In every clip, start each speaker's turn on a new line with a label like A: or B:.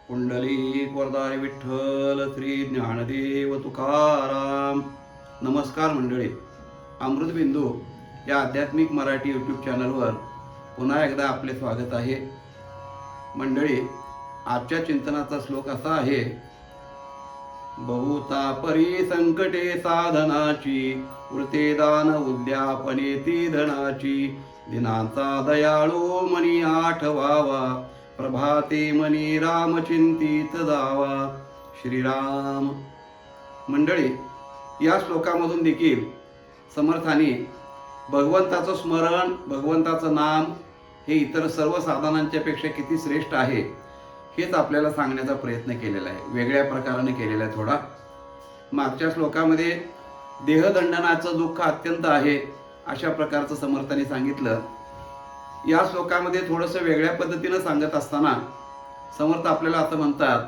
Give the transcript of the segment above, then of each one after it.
A: पुंडलिक वरदारी विठ्ठल श्री ज्ञानदेव तुकाराम. नमस्कार मंडळी, अमृतबिंदू या आध्यात्मिक मराठी यूट्यूब चॅनलवर पुन्हा एकदा आपले स्वागत आहे. मंडळी, आजच्या चिंतनाचा श्लोक असा आहे: बहुता परी संकटे साधनाची, वृते दान उद्यापने ती धनाची, दिनांचा दयाळू मनी आठवावा, प्रभाते मनी राम चिंतित जावा. श्रीराम. मंडळी, या श्लोकामधून देखील समर्थांनी भगवंताचं स्मरण, भगवंताचं नाम हे इतर सर्व साधनांच्या पेक्षा किती श्रेष्ठ आहे हेच आपल्याला सांगण्याचा प्रयत्न केलेला आहे. वेगळ्या प्रकाराने केलेला आहे थोडा. मागच्या श्लोकामध्ये देहदंडनाचं दुःख अत्यंत आहे अशा प्रकारचं समर्थांनी सांगितलं. या श्लोकामध्ये थोडंसं वेगळ्या पद्धतीनं सांगत असताना समर्थ आपल्याला असं म्हणतात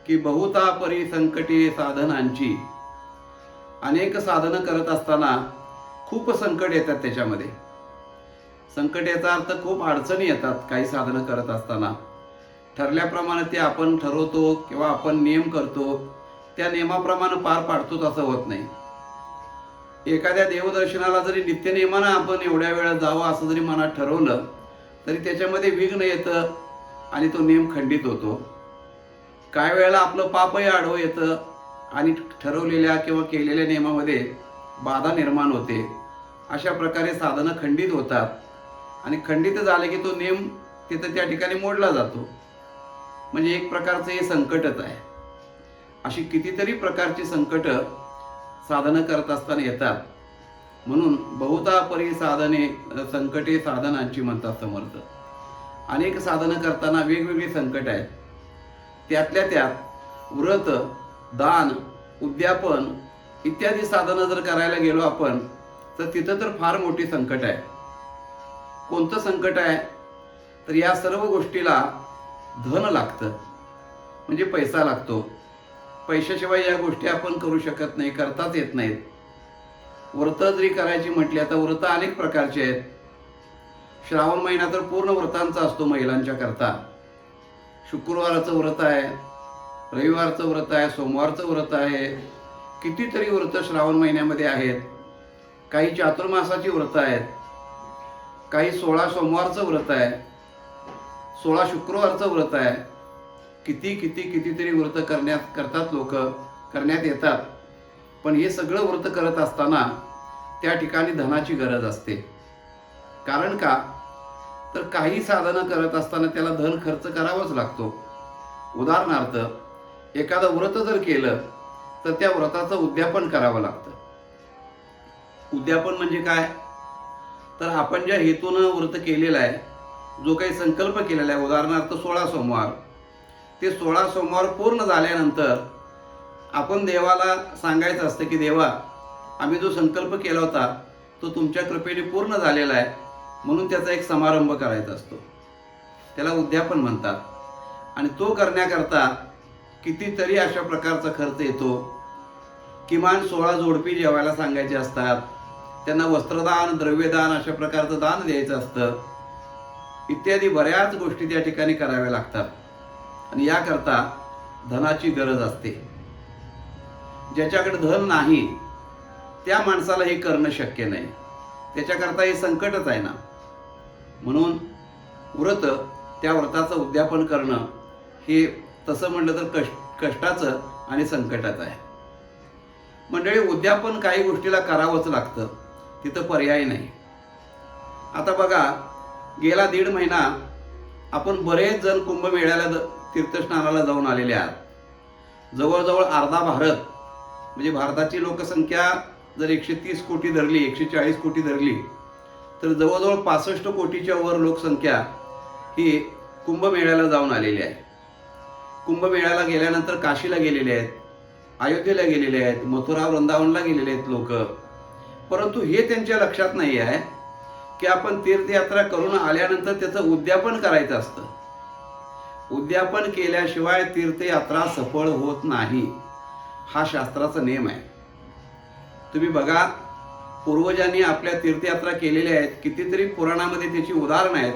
A: की बहुता परी संकटे साधनांची. अनेक साधनं करत असताना खूप संकट येतात. त्याच्यामध्ये संकट याचा अर्थ खूप अडचणी येतात. काही साधनं करत असताना ठरल्याप्रमाणे ते आपण ठरवतो किंवा आपण नियम करतो, त्या नियमाप्रमाणे पार पाडतोच असं होत नाही. एखाद्या देवदर्शनाला जरी नित्यनियमानं आपण एवढ्या वेळा जावं असं जरी मनात ठरवलं तरी त्याच्यामध्ये विघ्न येतं आणि तो नियम खंडित होतो. काही वेळेला आपलं पापही आडवं येतं आणि ठरवलेल्या किंवा केलेल्या नियमामध्ये बाधा निर्माण होते. अशा प्रकारे साधनं खंडित होतात आणि खंडित झाले की तो नियम तिथं त्या ठिकाणी मोडला जातो. म्हणजे एक प्रकारचं हे संकटच आहे. अशी कितीतरी प्रकारची संकट साधनं करत असताना येतात. म्हणून बहुता परी साधने संकटे साधनांची म्हणतात समर्थ. अनेक साधनं करताना वेगवेगळी संकट आहेत. त्यातल्या त्यात व्रत, दान, उद्यापन इत्यादी साधनं जर करायला गेलो आपण तर तिथं तर फार मोठी संकट आहे. कोणतं संकट आहे तर या सर्व गोष्टीला धन लागतं, म्हणजे पैसा लागतो. पैशाशिवाय या गोष्टी आपण करू शकत नाही, करताच येत नाहीत. व्रत जरी करायची म्हटली, आता व्रत अनेक प्रकारचे आहेत. श्रावण महिना तर पूर्ण व्रतांचा असतो महिलांच्या करता. शुक्रवाराचं व्रत आहे, रविवारचं व्रत आहे, सोमवारचं व्रत आहे. कितीतरी व्रत श्रावण महिन्यामध्ये आहेत. काही चातुर्मासाची व्रत आहेत, काही 16 सोमवारचं व्रत आहे, 16 शुक्रवारचं व्रत आहे. कितीतरी व्रत करतात लोक, करण्यात येतात. पण हे सगळं व्रत करत असताना त्या ठिकाणी धनाची गरज असते. कारण का तर काही साधनं करत असताना त्याला धन खर्च करावाच लागतो. उदाहरणार्थ एखादं व्रत जर केलं तर त्या व्रताचं उद्यापन करावं लागतं. उद्यापन म्हणजे काय तर आपण ज्या हेतूनं व्रत केलेलं आहे, जो काही संकल्प केलेला आहे, उदाहरणार्थ 16 सोमवार, ते 16 सोमवार पूर्ण झाल्यानंतर आपण देवाला सांगायचं असतं की देवा, आम्ही जो संकल्प केला होता तो तुमच्या कृपेने पूर्ण झालेला आहे, म्हणून त्याचा एक समारंभ करायचा असतो. त्याला उद्यापन म्हणतात. आणि तो करण्याकरता कितीतरी अशा प्रकारचा खर्च येतो. किमान 16 जोडपी जेवायला सांगायचे असतात. त्यांना वस्त्रदान, द्रव्यदान अशा प्रकारचं दान द्यायचं असतं. इत्यादी बऱ्याच गोष्टी त्या ठिकाणी कराव्या लागतात. आणि याकरता धनाची गरज असते. ज्याच्याकडे धन नाही त्या माणसाला हे करणं शक्य नाही. त्याच्याकरता हे संकटच आहे ना. म्हणून व्रत, त्या व्रताचं उद्यापन करणं हे तसं म्हटलं तर कष्टाचं आणि संकटाचं आहे. मंडळी, उद्यापन काही गोष्टीला करावंच लागतं, तिथं पर्याय नाही. आता बघा, गेला 1.5 महिना आपण बरेच जण कुंभमेळ्याला तीर्थस्नानाला जाऊन आलेले आहात. जवळजवळ अर्धा भारत, म्हणजे भारताची लोकसंख्या जर 130 कोटी धरली, 140 कोटी धरली, तर जवळजवळ 65 कोटीच्या वर लोकसंख्या ही कुंभमेळ्याला जाऊन आलेली आहे. कुंभमेळ्याला गेल्यानंतर काशीला गेलेले आहेत, अयोध्येला गेलेले आहेत, मथुरा वृंदावनला गेलेले आहेत लोक. परंतु हे त्यांच्या लक्षात नाही आहे की आपण तीर्थयात्रा करून आल्यानंतर त्याचं उद्यापन करायचं असतं. उद्यापन केल्याशिवाय तीर्थयात्रा सफळ होत नाही, हा शास्त्राचा नियम आहे. तुम्ही बघा, पूर्वजांनी आपल्या तीर्थयात्रा केलेल्या आहेत. कितीतरी पुराणामध्ये त्याची उदाहरणं आहेत.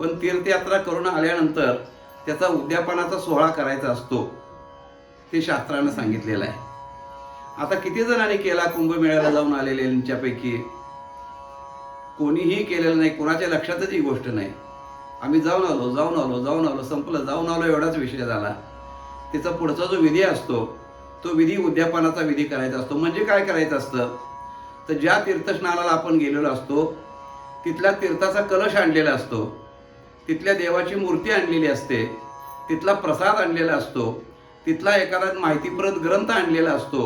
A: पण तीर्थयात्रा करून आल्यानंतर त्याचा उद्यापनाचा सोहळा करायचा असतो, ते शास्त्रानं सांगितलेलं आहे. आता किती जणांनी केला कुंभमेळ्याला जाऊन आलेल्यांच्यापैकी? कोणीही केलेलं नाही, कोणाच्या लक्षातच ही गोष्ट नाही. आम्ही जाऊन आलो संपलं, जाऊन आलो एवढाच विषय झाला. त्याचा पुढचा जो विधी असतो तो विधी उद्यापनाचा विधी करायचा असतो. म्हणजे काय करायचं असतं, तर ज्या तीर्थस्नानाला आपण गेलेलो असतो तिथल्या तीर्थाचा कलश आणलेला असतो, तिथल्या देवाची मूर्ती आणलेली असते, तिथला प्रसाद आणलेला असतो, तिथला एखादा माहितीप्रद ग्रंथ आणलेला असतो.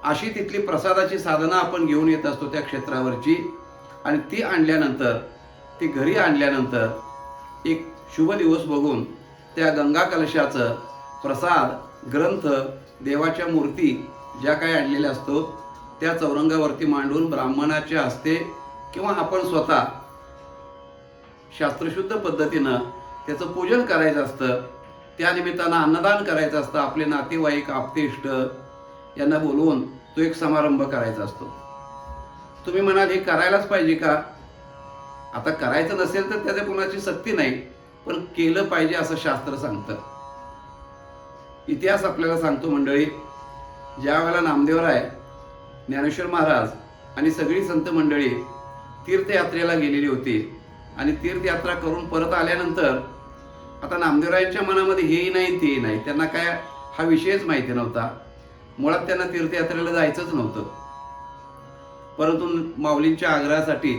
A: अशी तिथली प्रसादाची साधनं आपण घेऊन येत असतो त्या क्षेत्रावरची. आणि ती आणल्यानंतर, ती घरी आणल्यानंतर एक शुभ दिवस बघून त्या गंगा कलशाचं प्रसाद, ग्रंथ, देवाच्या मूर्ती ज्या काही आणलेल्या असतो त्या चौरंगावरती मांडून ब्राह्मणाच्या हस्ते किंवा आपण स्वतः शास्त्रशुद्ध पद्धतीनं त्याचं पूजन करायचं असतं. त्या निमित्तानं अन्नदान करायचं असतं. आपले नातेवाईक, आप्तेष्ट यांना बोलवून तो एक समारंभ करायचा असतो. तुम्ही म्हणाल हे करायलाच पाहिजे का? आता करायचं नसेल तर त्याच्या कुणाची सक्ती नाही, पण केलं पाहिजे असं शास्त्र सांगतं. इतिहास आपल्याला सांगतो मंडळी, ज्या वेळेला नामदेवराय, ज्ञानेश्वर महाराज आणि सगळी संत मंडळी तीर्थयात्रेला गेलेली होती आणि तीर्थयात्रा करून परत आल्यानंतर आता नामदेवरायांच्या मनामध्ये हेही नाही तेही नाही, त्यांना काय हा विषयच माहिती नव्हता. मुळात त्यांना तीर्थयात्रेला जायचंच नव्हतं. परंतु माऊलींच्या आग्रहासाठी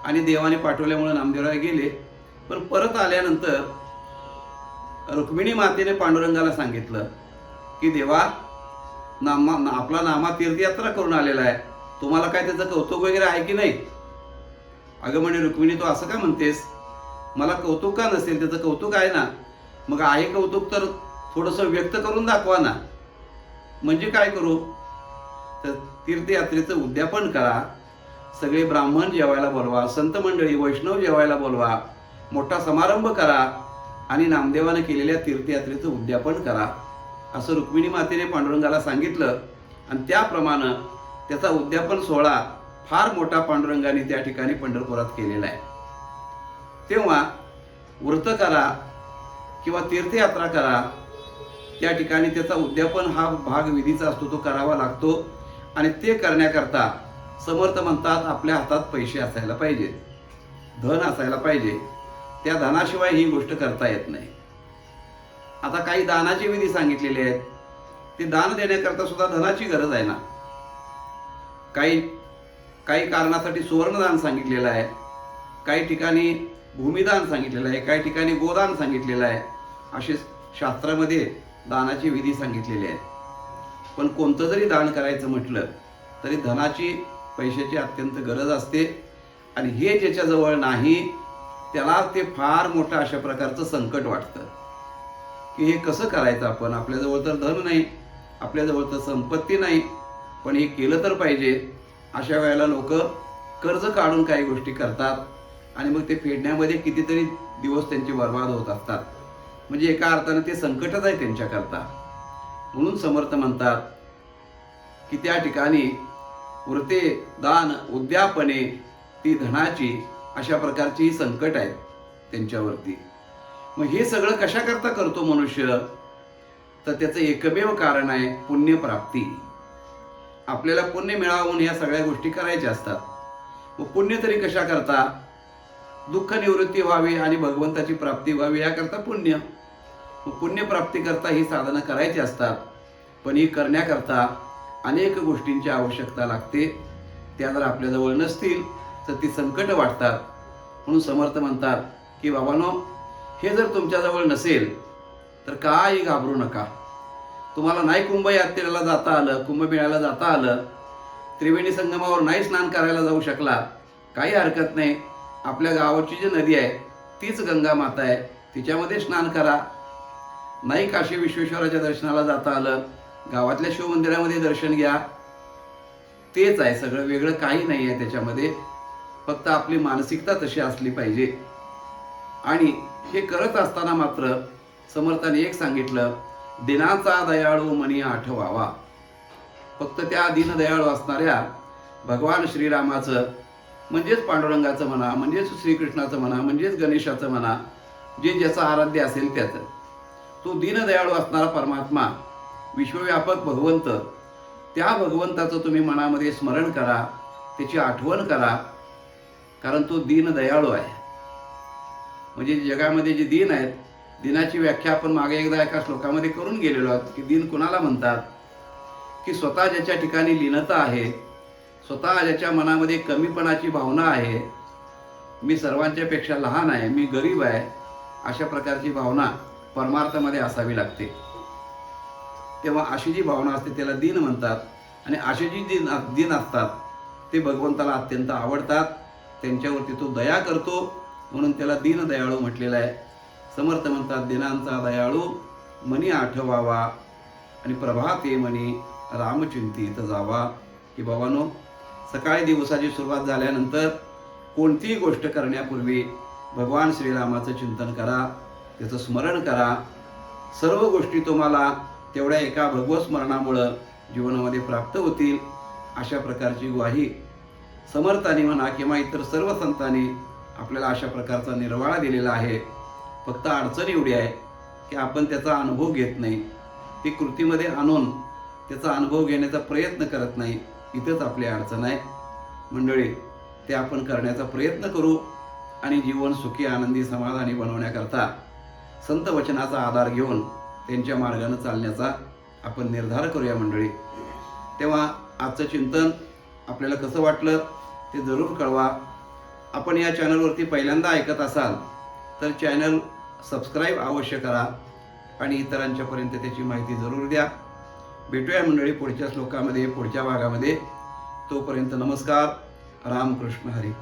A: आणि देवाने पाठवल्यामुळे नामदेवराय गेले. पण परत आल्यानंतर रुक्मिणी मातेने पांडुरंगाला सांगितलं की देवा, आपला नामा तीर्थयात्रा करून आलेला आहे, तुम्हाला काय त्याचं कौतुक वगैरे आहे की नाही? अगं म्हणे रुक्मिणी, तू असं का म्हणतेस? मला कौतुक का नसेल? त्याचं कौतुक आहे ना. मग आहे कौतुक तर थोडंसं व्यक्त करून दाखवा ना. म्हणजे काय करू? तर तीर्थयात्रेचं उद्यापन करा, सगळे ब्राह्मण जेवायला बोलवा, संत मंडळी वैष्णव जेवायला बोलवा, मोठा समारंभ करा आणि नामदेवानं केलेल्या तीर्थयात्रेचं उद्यापन करा, असं रुक्मिणी मातेने पांडुरंगाला सांगितलं. आणि त्याप्रमाणे त्याचा उद्यापन सोहळा फार मोठा पांडुरंगाने त्या ठिकाणी पंढरपुरात केलेला आहे. तेव्हा व्रत करा किंवा तीर्थयात्रा करा, त्या ठिकाणी त्याचा उद्यापन हा भाग विधीचा असतो, तो करावा लागतो. आणि ते करण्याकरता समर्थ म्हणतात आपल्या हातात पैसे असायला पाहिजे, धन असायला पाहिजे. त्या धनाशिवाय ही गोष्ट करता येत नाही. आता काही दानाचे विधी सांगितलेले आहेत, ते दान देण्याकरता सुद्धा धनाची गरज आहे ना. काही कारणासाठी सुवर्णदान सांगितलेलं आहे, काही ठिकाणी भूमिदान सांगितलेलं आहे, काही ठिकाणी गोदान सांगितलेलं आहे. असे शास्त्रामध्ये दानाची विधी सांगितलेली आहेत. पण कोणतं जरी दान करायचं म्हटलं तरी धनाची, पैशाची अत्यंत गरज असते. आणि हे ज्याच्याजवळ नाही त्याला ते फार मोठं अशा प्रकारचं संकट वाटतं की हे कसं करायचं आपण? आपल्याजवळ तर धन नाही, आपल्याजवळ तर संपत्ती नाही, पण हे केलं तर पाहिजे. अशा वेळेला लोक कर्ज काढून काही गोष्टी करतात आणि मग ते फेडण्यामध्ये कितीतरी दिवस त्यांचे बर्बाद होत असतात. म्हणजे एका अर्थानं ते संकटच आहे त्यांच्याकरता. म्हणून समर्थ म्हणतात की त्या ठिकाणी व्रते, दान, उद्यापने ती धनाची, अशा प्रकारची ही संकट आहेत त्यांच्यावरती. मग हे सगळं कशाकरता करतो मनुष्य? तर त्याचं एकमेव कारण आहे पुण्यप्राप्ती. आपल्याला पुण्य मिळावून ह्या सगळ्या गोष्टी करायच्या असतात. मग पुण्य तरी कशा करता? दुःख निवृत्ती व्हावी आणि भगवंताची प्राप्ती व्हावी याकरता पुण्य. मग पुण्यप्राप्ती करता ही साधनं करायची असतात. पण ही करण्याकरता अनेक गोष्टींची आवश्यकता लागते. त्या जर आपल्याजवळ नसतील तर ती संकट वाटतात. म्हणून समर्थ म्हणतात की बाबांनो, हे जर तुमच्याजवळ नसेल तर काही घाबरू नका. तुम्हाला नाही कुंभयात्रेला जाता आलं, कुंभमेळ्याला जाता आलं, त्रिवेणी संगमावर नाही स्नान करायला जाऊ शकला, काही हरकत नाही. आपल्या गावाची जी नदी आहे तीच गंगा माता आहे, तिच्यामध्ये स्नान करा. नाही काशी विश्वेश्वराच्या दर्शनाला जाता आलं, गावातल्या शिवमंदिरामध्ये दर्शन घ्या. तेच आहे सगळं, वेगळं काही नाही आहे त्याच्यामध्ये. फक्त आपली मानसिकता तशी असली पाहिजे. आणि हे करत असताना मात्र समर्थाने एक सांगितलं, दिनाचा दयाळू मनी आठवावा. फक्त त्या दीनदयाळू असणाऱ्या भगवान श्रीरामाचं, म्हणजेच पांडुरंगाचं म्हणा, म्हणजेच श्रीकृष्णाचं म्हणा, म्हणजेच गणेशाचं म्हणा, जे ज्याचं आराध्य असेल त्याचं तो दीनदयाळू असणारा परमात्मा, विश्वव्यापक भगवंत, त्या भगवंताचं तुम्ही मनामध्ये स्मरण करा, त्याची आठवण करा, कारण तो दीनदयाळू आहे. म्हणजे जगामध्ये जे दीन आहेत, दिनाची व्याख्या आपण मागे एकदा एका श्लोकामध्ये करून गेलेलो आहोत की दीन कुणाला म्हणतात, की स्वतः ज्याच्या ठिकाणी लीनता आहे, स्वतः ज्याच्या मनामध्ये कमीपणाची भावना आहे, मी सर्वांच्या पेक्षा लहान आहे, मी गरीब आहे, अशा प्रकारची भावना परमार्थामध्ये असावी लागते. तेव्हा अशी जी भावना असते त्याला दीन म्हणतात. आणि असे जी दीन असतात ते भगवंताला अत्यंत आवडतात, त्यांच्यावरती तो दया करतो, म्हणून त्याला दीनदयाळू म्हटलेलं आहे. समर्थ म्हणतात, दिनांचा दयाळू मनी आठवावा आणि प्रभाते मनी रामचिंतित जावा. की बाबांनो, सकाळी दिवसाची सुरुवात झाल्यानंतर कोणतीही गोष्ट करण्यापूर्वी भगवान श्रीरामाचं चिंतन करा, त्याचं स्मरण करा. सर्व गोष्टी तुम्हाला तेवढ्या एका भगवत स्मरणामुळं जीवनामध्ये प्राप्त होतील, अशा प्रकारची ग्वाही समर्थांनी म्हणा किंवा इतर सर्व संतांनी आपल्याला अशा प्रकारचा निर्वाळा दिलेला आहे. फक्त अडचण एवढी आहे की आपण त्याचा अनुभव घेत नाही, ती कृतीमध्ये आणून त्याचा अनुभव घेण्याचा प्रयत्न करत नाही. इथंच आपली अडचण आहे. मंडळी, ते आपण करण्याचा प्रयत्न करू आणि जीवन सुखी, आनंदी, समाधानी बनवण्याकरता संत वचनाचा आधार घेऊन त्यांच्या मार्गाने चालण्याचा आपण निर्धार करूया मंडळी. तेव्हा आजचं चिंतन आपल्याला कसं वाटलं ते जरूर कळवा. आपण या चॅनलवरती पहिल्यांदा ऐकत असाल तर चॅनल सबस्क्राईब अवश्य करा आणि इतरांच्यापर्यंत त्याची माहिती जरूर द्या. भेटूया मंडळी पुढच्या श्लोकामध्ये, पुढच्या भागामध्ये. तोपर्यंत नमस्कार. रामकृष्ण हरी.